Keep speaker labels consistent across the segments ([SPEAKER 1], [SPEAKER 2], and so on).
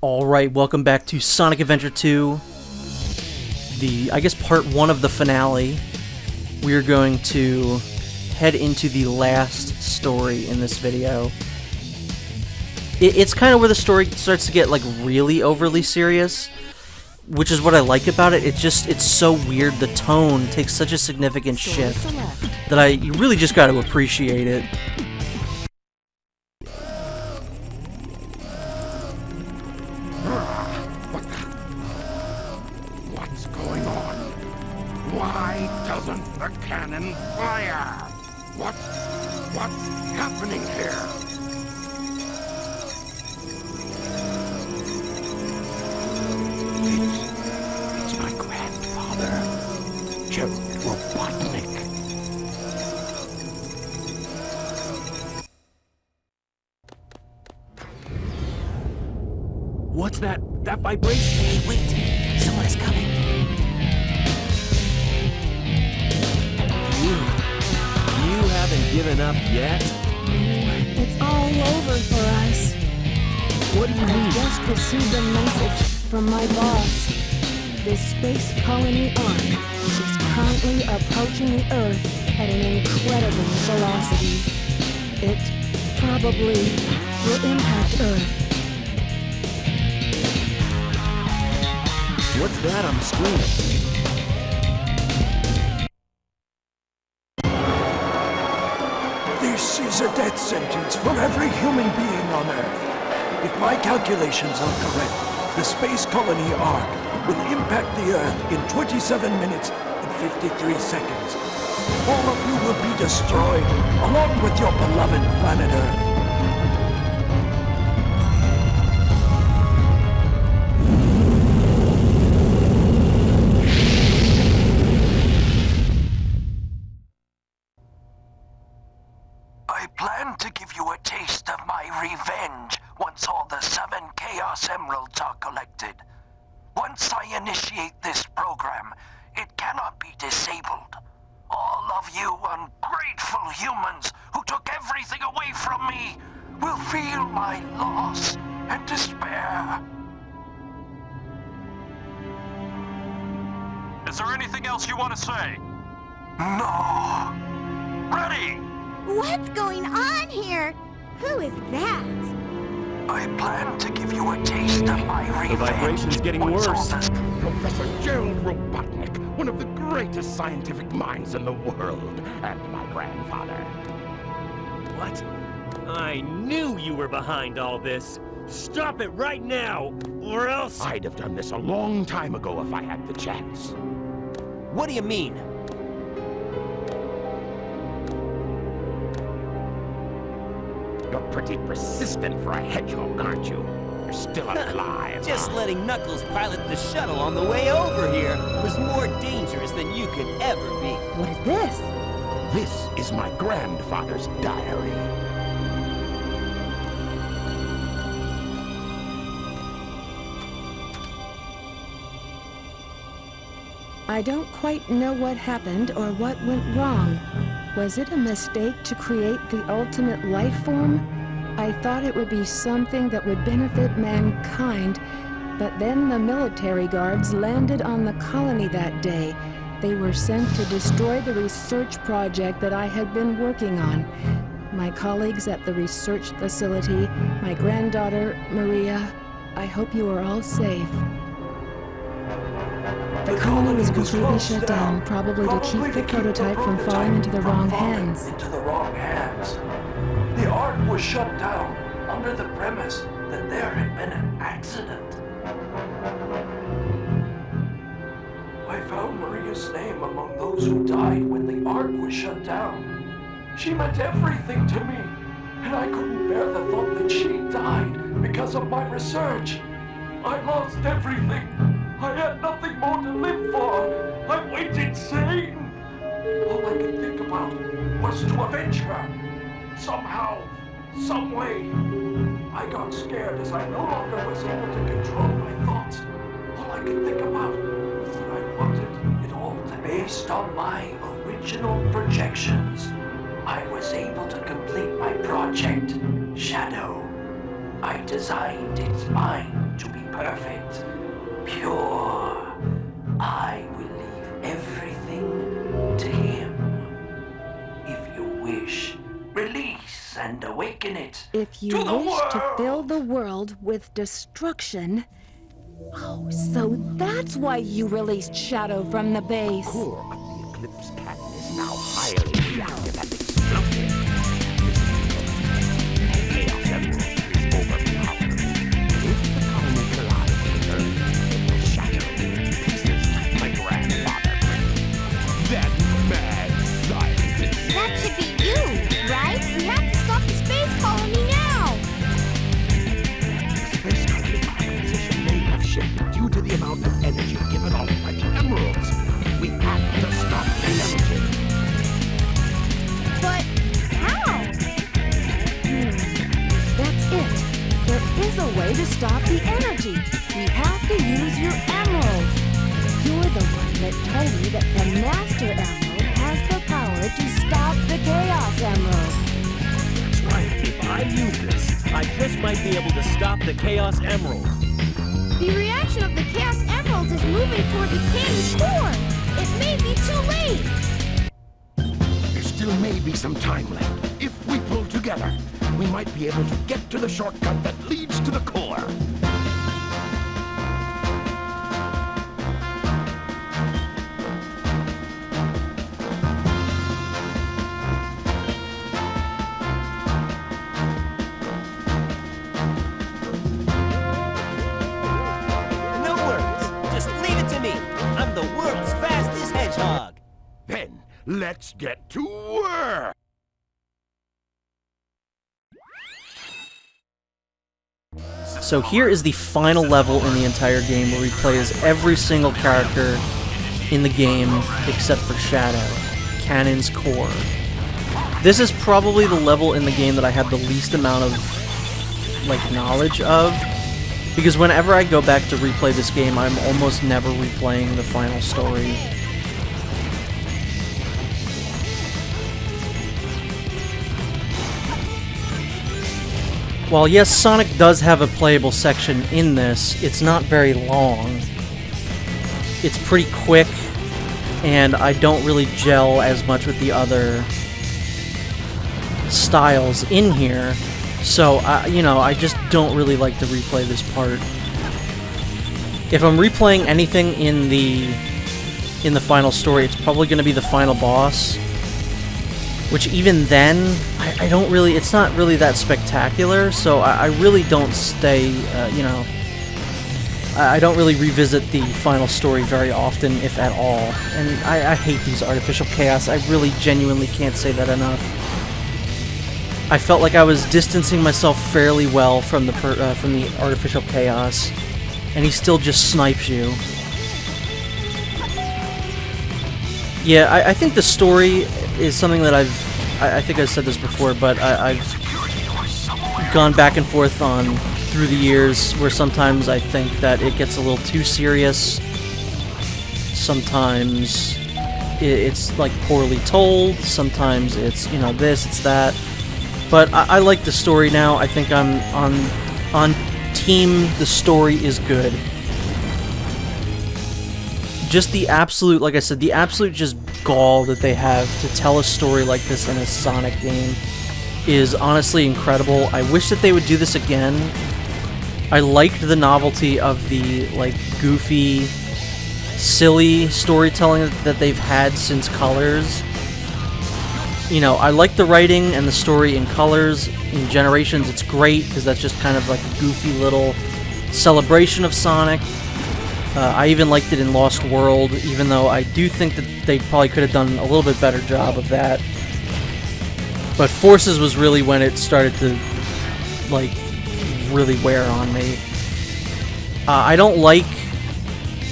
[SPEAKER 1] Alright, welcome back to Sonic Adventure 2, I guess part 1 of the finale. We're going to head into the last story in this video. It's kind of where the story starts to get, like, really overly serious, which is what I like about it. It's so weird. The tone takes such a significant shift that you really just got to appreciate it.
[SPEAKER 2] What's going on? Why doesn't the cannon fire? What's happening here? It's my grandfather, Joe Robotnik.
[SPEAKER 3] What's that vibration?
[SPEAKER 4] Hey, wait! Someone is coming.
[SPEAKER 3] You haven't given up yet?
[SPEAKER 5] It's all over for us.
[SPEAKER 3] What do you mean?
[SPEAKER 5] Just received a message from my boss. The space colony Ark is currently approaching the Earth at an incredible velocity. It probably will impact Earth.
[SPEAKER 3] What's that on the screen?
[SPEAKER 6] This is a death sentence for every human being on Earth. If my calculations are correct, the space colony Ark will impact the Earth in 27 minutes and 53 seconds. All of you will be destroyed, along with your beloved planet Earth.
[SPEAKER 2] I plan to give you a taste of my revenge once all the 7 Chaos Emeralds are collected. Once I initiate this program, it cannot be disabled. All of you ungrateful humans who took everything away from me will feel my loss and despair.
[SPEAKER 7] Is there anything else you want to say?
[SPEAKER 2] No. Ready!
[SPEAKER 4] What's going on here? Who is that?
[SPEAKER 2] I plan to give you a taste of my revenge.
[SPEAKER 3] The vibration's getting
[SPEAKER 2] once all
[SPEAKER 3] worse.
[SPEAKER 2] this-
[SPEAKER 8] Professor Gerald Robotnik, one of the greatest scientific minds in the world, and my grandfather.
[SPEAKER 3] What? I knew you were behind all this. Stop it right now, or else...
[SPEAKER 8] I'd have done this a long time ago if I had the chance.
[SPEAKER 3] What do you mean?
[SPEAKER 8] You're pretty persistent for a hedgehog, aren't you? You're still alive.
[SPEAKER 9] Just
[SPEAKER 8] huh?
[SPEAKER 9] letting Knuckles pilot the shuttle on the way over here was more dangerous than you could ever be.
[SPEAKER 5] What is this?
[SPEAKER 8] This is my grandfather's diary.
[SPEAKER 5] I don't quite know what happened or what went wrong. Was it a mistake to create the ultimate life form? I thought it would be something that would benefit mankind, but then the military guards landed on the colony that day. They were sent to destroy the research project that I had been working on. My colleagues at the research facility, my granddaughter, Maria, I hope you are all safe. The colony was completely shut down, probably to keep the prototype from falling into the wrong hands.
[SPEAKER 6] The Ark was shut down under the premise that there had been an accident. I found Maria's name among those who died when the Ark was shut down. She meant everything to me, and I couldn't bear the thought that she died because of my research. I lost everything. I had nothing more to live for. I went insane. All I could think about was to avenge her. Somehow, some way. I got scared as I no longer was able to control my thoughts. All I could think about was that I wanted it all to be based on my original projections. I was able to complete my project, Shadow. I designed its mind
[SPEAKER 2] to be perfect, pure. I will leave everything to him. If you wish, release and awaken it
[SPEAKER 5] If you
[SPEAKER 2] to the
[SPEAKER 5] wish to
[SPEAKER 2] world.
[SPEAKER 5] fill the world with destruction... Oh, so that's why you released Shadow from the base.
[SPEAKER 8] Core of the Eclipse cannon is now highly reactive and explosive. The Chaos Emerald is overpowered. If the colony collides with Earth, it will shatter into pieces like my grandfather. That mad scientist.
[SPEAKER 4] That should be you, right? We have to stop the space colony now!
[SPEAKER 8] The space colony composition may have shifted due to the amount of energy given off by the emeralds. We have to stop the energy.
[SPEAKER 4] But how?
[SPEAKER 5] That's it. There is a way to stop the energy. We have to use your emerald. You're the one that told me that the Master Emerald has the power to stop the Chaos Emerald.
[SPEAKER 3] That's right. If I use this, I just might be able to stop the Chaos Emerald.
[SPEAKER 4] The reaction of the Chaos Emeralds is moving toward the cannon's core. It may be too late.
[SPEAKER 8] There still may be some time left. If we pull together, we might be able to get to the shortcut that leads to the core.
[SPEAKER 9] No worries. Just leave it to me. I'm the world's fastest hedgehog.
[SPEAKER 8] Then, let's get to work!
[SPEAKER 1] So here is the final level in the entire game where we play as every single character in the game except for Shadow, Cannon's Core. This is probably the level in the game that I have the least amount of, knowledge of, because whenever I go back to replay this game, I'm almost never replaying the final story. While yes, Sonic does have a playable section in this, it's not very long. It's pretty quick, and I don't really gel as much with the other styles in here, so I just don't really like to replay this part. If I'm replaying anything in the final story, it's probably going to be the final boss, which even then, I don't really, it's not really that spectacular, so I really don't stay, I don't really revisit the final story very often, if at all, and I hate these artificial chaos. I really genuinely can't say that enough. I felt like I was distancing myself fairly well from the artificial chaos, and he still just snipes you. Yeah, I think the story is something that I think I've said this before, but I've gone back and forth on through the years, where sometimes I think that it gets a little too serious. Sometimes it's like poorly told. Sometimes it's this, it's that. But I like the story now. I think I'm on team. The story is good. Just the absolute, like I said, the absolute just gall that they have to tell a story like this in a Sonic game is honestly incredible. I wish that they would do this again. I liked the novelty of the, goofy, silly storytelling that they've had since Colors. I like the writing and the story in Colors. In Generations, it's great, because that's just kind of like a goofy little celebration of Sonic. I even liked it in Lost World, even though I do think that they probably could have done a little bit better job of that. But Forces was really when it started to, really wear on me. I don't like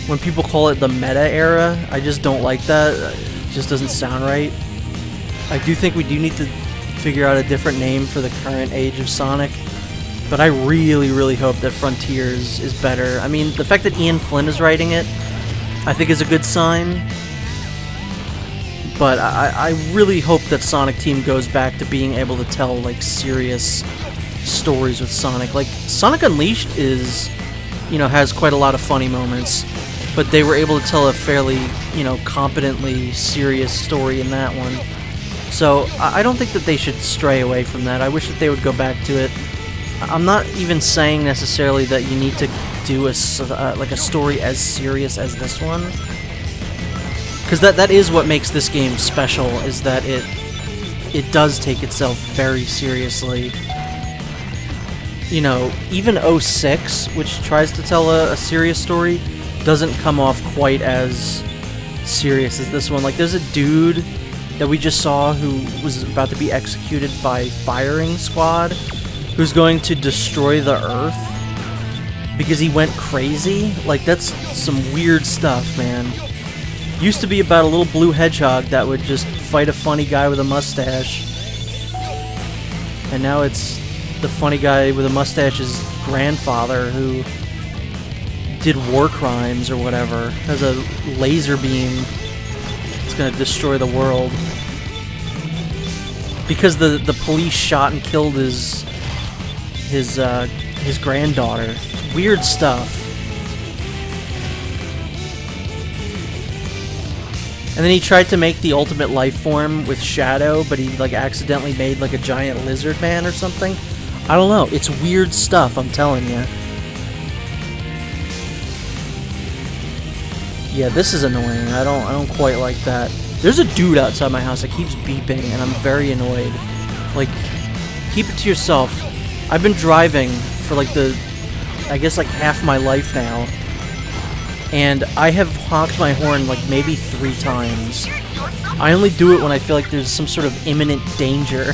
[SPEAKER 1] when people call it the meta era. I just don't like that. It just doesn't sound right. I do think we do need to figure out a different name for the current age of Sonic. But I really, really hope that Frontiers is better. I mean, the fact that Ian Flynn is writing it, I think is a good sign. But I really hope that Sonic Team goes back to being able to tell, serious stories with Sonic. Sonic Unleashed is you know, has quite a lot of funny moments, but they were able to tell a fairly, you know, competently serious story in that one. So I don't think that they should stray away from that. I wish that they would go back to it. I'm not even saying necessarily that you need to do like a story as serious as this one, because that is what makes this game special, is that it does take itself very seriously. You know, even 06, which tries to tell a serious story, doesn't come off quite as serious as this one. Like, there's a dude that we just saw who was about to be executed by firing squad, who's going to destroy the Earth because he went crazy. Like, that's some weird stuff, man. Used to be about a little blue hedgehog that would just fight a funny guy with a mustache. And now it's the funny guy with a mustache's grandfather who did war crimes or whatever. Has a laser beam. It's gonna destroy the world. Because the police shot and killed his granddaughter. Weird stuff. And then he tried to make the ultimate life form with Shadow, but he like accidentally made like a giant lizard man or something. I don't know. It's weird stuff, I'm telling you. Yeah, this is annoying. I don't quite like that. There's a dude outside my house that keeps beeping, and I'm very annoyed. Like, keep it to yourself. I've been driving for like I guess like half my life now, and I have honked my horn like maybe 3 times. I only do it when I feel like there's some sort of imminent danger.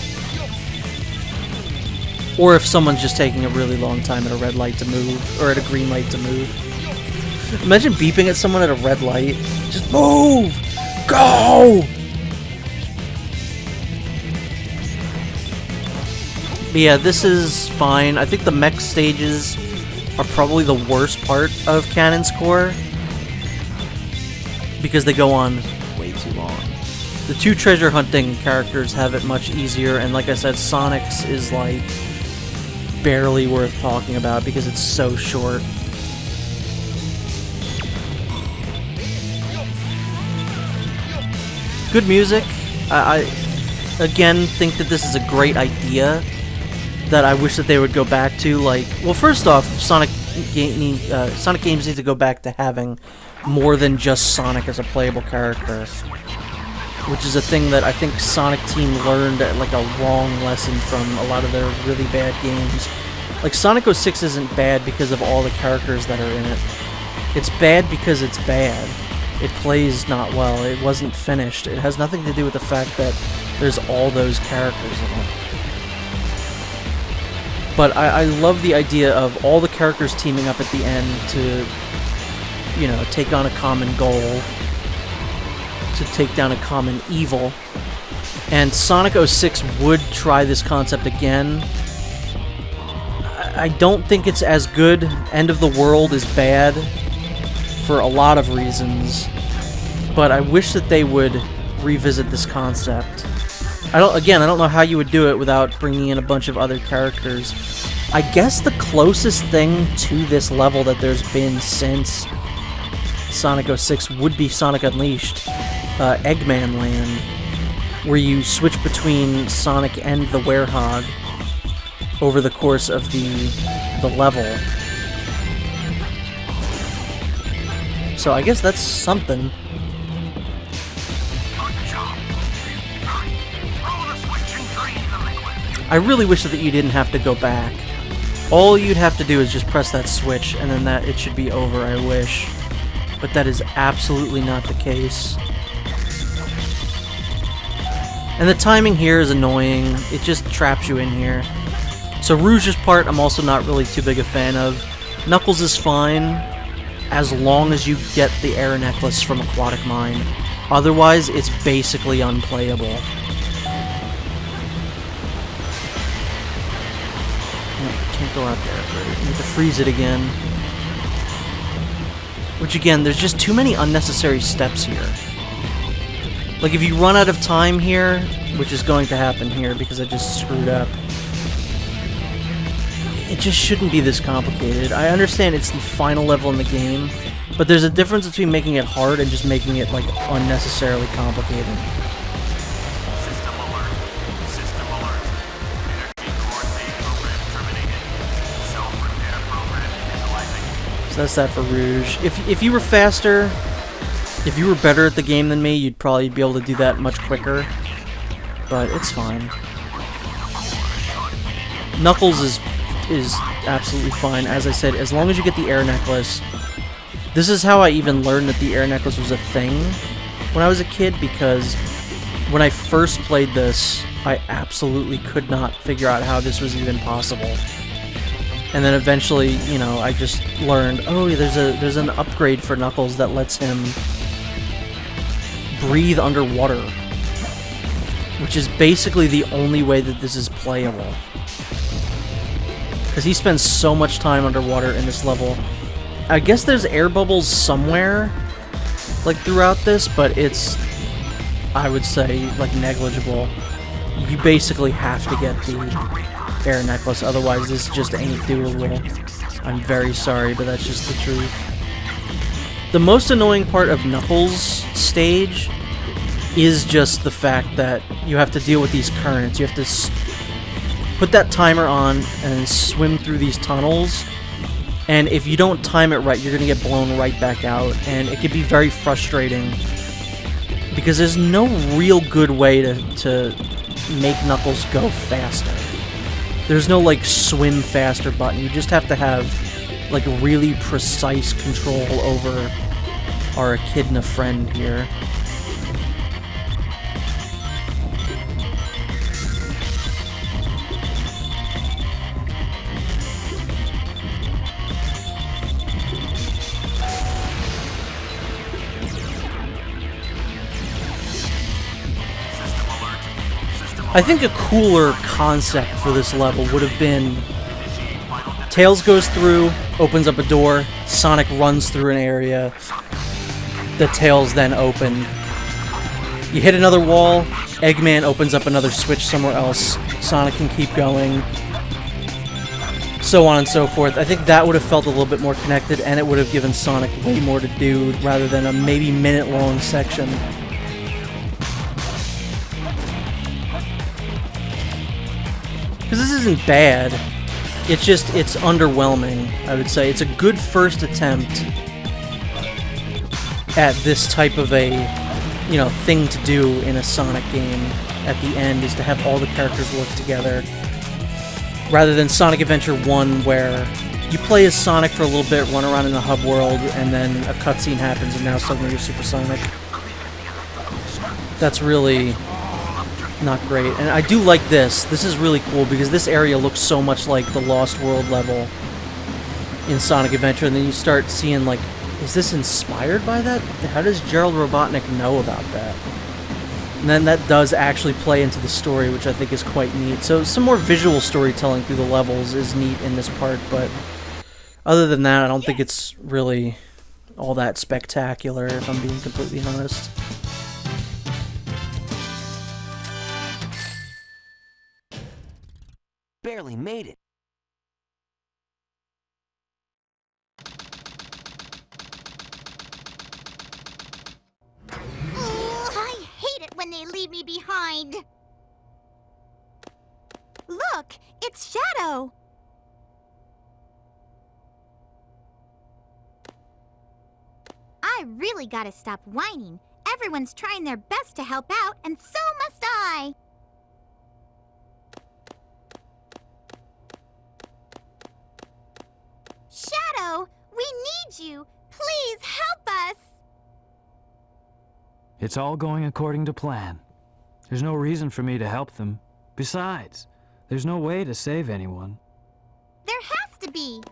[SPEAKER 1] Or if someone's just taking a really long time at a red light to move, or at a green light to move. Imagine beeping at someone at a red light. Just move! Go! But yeah, this is fine. I think the mech stages are probably the worst part of Canon's Core, because they go on way too long. The 2 treasure hunting characters have it much easier, and like I said, Sonic's is like barely worth talking about because it's so short. Good music. I again think that this is a great idea that I wish that they would go back to. Like, well, first off, Sonic games need to go back to having more than just Sonic as a playable character, which is a thing that I think Sonic Team learned like a wrong lesson from a lot of their really bad games. Like, Sonic 06 isn't bad because of all the characters that are in it. It's bad because it's bad. It plays not well. It wasn't finished. It has nothing to do with the fact that there's all those characters in it. But I love the idea of all the characters teaming up at the end to, you know, take on a common goal, to take down a common evil. And Sonic 06 would try this concept again. I don't think it's as good. End of the World is bad for a lot of reasons, but I wish that they would revisit this concept. I don't know how you would do it without bringing in a bunch of other characters. I guess the closest thing to this level that there's been since Sonic 06 would be Sonic Unleashed, Eggman Land, where you switch between Sonic and the Werehog over the course of the level. So I guess that's something. I really wish that you didn't have to go back. All you'd have to do is just press that switch, and then it should be over, I wish. But that is absolutely not the case. And the timing here is annoying. It just traps you in here. So Rouge's part, I'm also not really too big a fan of. Knuckles is fine, as long as you get the air necklace from Aquatic Mine. Otherwise, it's basically unplayable. Can't go out there. You have to freeze it again. Which again, there's just too many unnecessary steps here. Like, if you run out of time here, which is going to happen here because I just screwed up, it just shouldn't be this complicated. I understand it's the final level in the game, but there's a difference between making it hard and just making it, like, unnecessarily complicated.
[SPEAKER 7] System alert. System alert. Energy core phase program terminated. Self-repair program initializing.
[SPEAKER 1] So that's that for Rouge. If you were faster, if you were better at the game than me, you'd probably be able to do that much quicker. But it's fine. Knuckles is absolutely fine. As I said, as long as you get the air necklace. This is how I even learned that the air necklace was a thing when I was a kid, because when I first played this, I absolutely could not figure out how this was even possible. And then eventually, you know, I just learned, oh, there's an upgrade for Knuckles that lets him breathe underwater, which is basically the only way that this is playable. Because he spends so much time underwater in this level. I guess there's air bubbles somewhere, like, throughout this, but it's, I would say, like, negligible. You basically have to get the air necklace, otherwise this just ain't doable. I'm very sorry, but that's just the truth. The most annoying part of Knuckles' stage is just the fact that you have to deal with these currents. You have to put that timer on and swim through these tunnels, and if you don't time it right, you're going to get blown right back out, and it can be very frustrating because there's no real good way to make Knuckles go faster. There's no, like, swim faster button. You just have to have, like, really precise control over our Echidna friend here. I think a cooler concept for this level would have been Tails goes through, opens up a door, Sonic runs through an area, the Tails then open. You hit another wall, Eggman opens up another switch somewhere else, Sonic can keep going, so on and so forth. I think that would have felt a little bit more connected, and it would have given Sonic way more to do rather than a maybe minute-long section. Because this isn't bad, it's underwhelming, I would say. It's a good first attempt at this type of a, you know, thing to do in a Sonic game at the end, is to have all the characters work together. Rather than Sonic Adventure 1, where you play as Sonic for a little bit, run around in the hub world, and then a cutscene happens and now suddenly you're Super Sonic. That's really not great. And I do like this. This is really cool because this area looks so much like the Lost World level in Sonic Adventure, and then you start seeing, like, is this inspired by that? How does Gerald Robotnik know about that? And then that does actually play into the story, which I think is quite neat. So some more visual storytelling through the levels is neat in this part, but other than that, I don't think it's really all that spectacular, if I'm being completely honest.
[SPEAKER 9] Barely made it.
[SPEAKER 4] I hate it when they leave me behind. Look, it's Shadow. I really gotta stop whining. Everyone's trying their best to help out, and so must I. Shadow, we need you. Please help us.
[SPEAKER 10] It's all going according to plan. There's no reason for me to help them. Besides, there's no way to save anyone.
[SPEAKER 4] There has to be.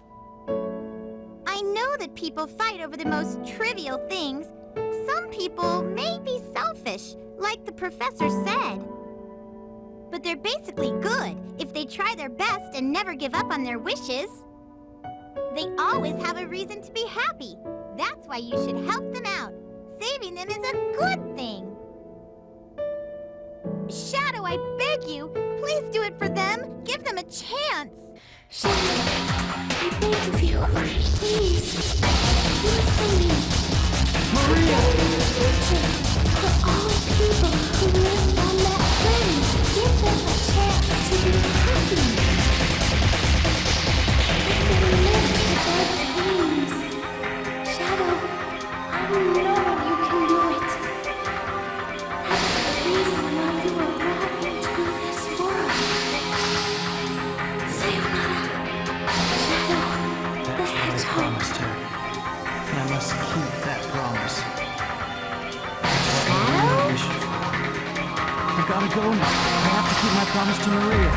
[SPEAKER 4] I know that people fight over the most trivial things. Some people may be selfish, like the professor said. But they're basically good if they try their best and never give up on their wishes. They always have a reason to be happy. That's why you should help them out. Saving them is a good thing. Shadow, I beg you, please do it for them. Give them a chance.
[SPEAKER 11] Shadow, I beg of you, please, do it for me.
[SPEAKER 10] Maria!
[SPEAKER 11] For all people who live on that planet, give them a chance to be happy. Let them live to their dreams. Shadow, I know you can do it. That's the reason why you were brought into this world. Sayonara, Shadow, the
[SPEAKER 10] That's what I
[SPEAKER 11] Hedgehog.
[SPEAKER 10] promised her. And I must keep that promise. I gotta go now. I have to keep my promise to Maria.